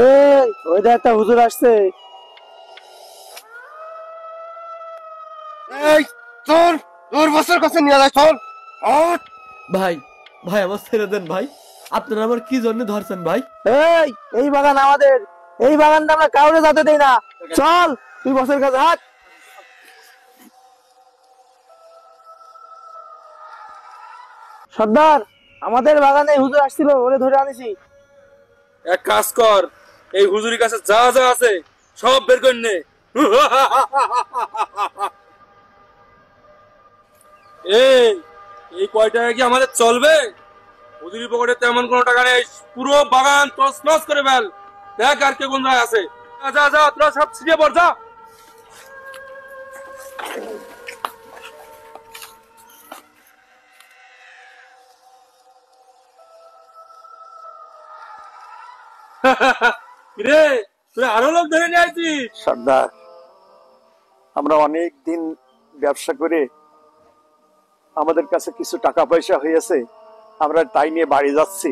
এই ওই দেখ একটা হুজুর আসছে। এই চল, তোর বছর কাছে নিয়ে যায়, চল। ভাই ভাই আমার ছেড়ে দেন ভাই, আপনারা আমার কি জন্য ধরছেন ভাই? এই এই বাগান আমাদের, এই বাগানটা আমরা কাউরে যেতে দেই না। চল তুই বছর কাছে হাট। সর্দার, আমাদের বাগানে হুজুর আসছিল, ওরে ধরে আনিছি। এক কাজ কর, এই হুজুরির কাছে যা যা আছে সব বের করে নে। এই এই কয় টাকা কি আমাদের চলবে? হুজুরি পকেটে তেমন কোনো টাকা নেই, পুরো বাগান তছনছ করে ফেল। দেখ আর কে কোন জায়গায় আছে। যা যা তোরা সব ছিটিয়ে পড়, যা। রে তুই আরো লোক ধরে নিয়ে আসছিস? সর্দার, আমরা অনেক দিন ব্যবসা করে আমাদের কাছে কিছু টাকা পয়সা হয়েছে, আমরা তাই নিয়ে বাড়ি যাচ্ছি।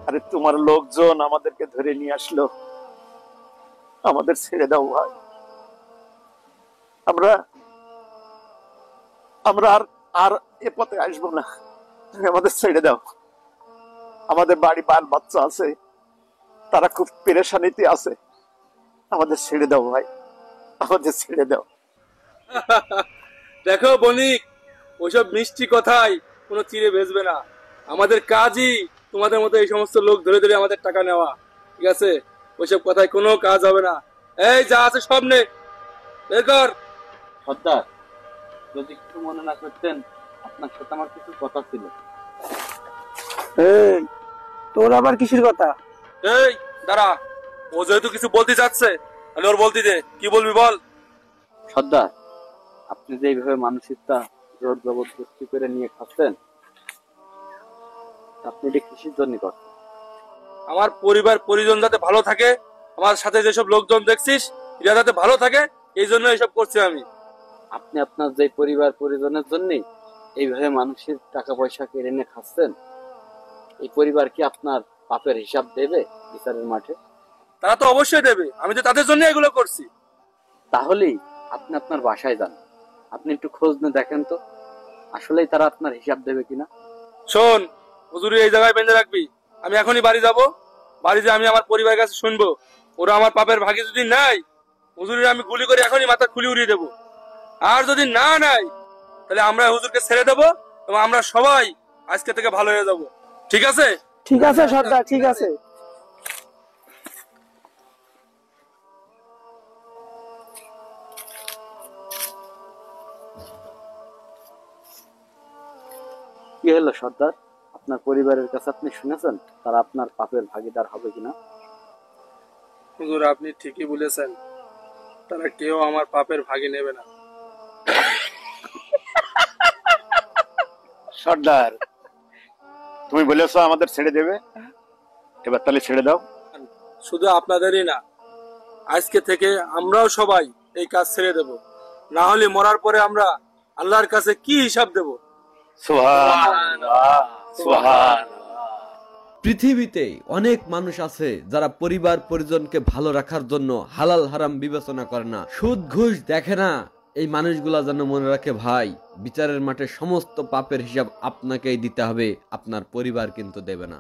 আরে তোমার লোকজন আমাদেরকে ধরে নিয়ে আসলো, আমাদের ছেড়ে দাও ভাই। আমরা আমরা আর আর এ পথে আসবো না, তুমি আমাদের ছেড়ে দাও। আমাদের বাড়ি বাল বাচ্চা আছে, তারা খুব পেরেশানিতে আছে, আমাদের ছেড়ে দাও ভাই, আমাদের ছেড়ে দাও। দেখো বণিক, ওইসব মিষ্টি কথাই কোনো চিড়ে ভেজবে না। আমাদের কাজই তোমাদের মতো এই সমস্ত লোক ধরে ধরে আমাদের টাকা নেওয়া, ঠিক আছে? ওইসব কথায় কোনো কাজ হবে না। এই যা আছে সব নে, বের কর। সর্দার, যদি কিছু মনে না করতেন, আপনার সাথে আমার কিছু কথা ছিল। এই তোর আবার কিসের কথা? এই দাঁড়া, ও যেহেতু কিছু বলতে যাচ্ছে তাহলে ওর বলতে দে, কি বলবি বল। সর্দার, আপনি যে এইভাবে মানসিকতা জোর জবরদস্তি করে নিয়ে খাচ্ছেন, আপনি এটা কিসের জন্য করছেন? আমার পরিবার পরিজন যাতে ভালো থাকে, আমার সাথে যেসব লোকজন দেখছিস এরা যাতে ভালো থাকে, এই জন্য এসব করছি আমি। আপনি আপনার যে পরিবার পরিজনের জন্য এইভাবে মানুষের টাকা পয়সা কেড়ে নিয়ে খাচ্ছেন, এই পরিবার কি আপনার পাপের হিসাব দেবে বিচারের মাঠে? তারা তো অবশ্যই দেবে, আমি তো তাদের জন্য এগুলো করছি। তাহলেই আপনি আপনার বাসায় যান, আপনি একটু খোঁজ নিয়ে দেখেন তো আসলেই তারা আপনার হিসাব দেবে কিনা। শোন, হুজুরি এই জায়গায় বেঁধে রাখবি, আমি এখনই বাড়ি যাব। বাড়িতে আমি আমার পরিবারের কাছে শুনবো, ওরা আমার পাপের ভাগে যদি নাই, হুজুরির আমি গুলি করে এখনই মাথা খুলি উড়িয়ে দেবো। আর যদি না নাই, তাহলে আমরা হুজুরকে ছেড়ে দেবো এবং আমরা সবাই আজকে থেকে ভালো হয়ে যাব, ঠিক আছে? ঠিক আছে সর্দার, ঠিক আছে। কি হলো সর্দার, আপনার পরিবারের কাছে আপনি শুনেছেন তারা আপনার পাপের ভাগিদার হবে কিনা? হুজুর, আপনি ঠিকই বলেছেন, তারা কেউ আমার পাপের ভাগি নেবে না। সর্দার, তুমি বলেছো আমাদের ছেড়ে দেবে, এবার তাহলে ছেড়ে দাও। শুধু আপনাদেরই না, আজকে থেকে আমরাও সবাই এই কাজ ছেড়ে দেব, না হলে মরার পরে আমরা আল্লাহর কাছে কি হিসাব দেব? সুবহানাল্লাহ, সুবহানাল্লাহ। পৃথিবীতে অনেক মানুষ আছে যারা পরিবার পরিজনকে ভালো রাখার জন্য হালাল হারাম বিবেচনা করে না, সুদ ঘুষ দেখে না। এই মানুষগুলা যেন মনে রাখে ভাই, বিচারের মাঠে সমস্ত পাপের হিসাব আপনাকেই দিতে হবে, আপনার পরিবার কিন্তু দেবে না।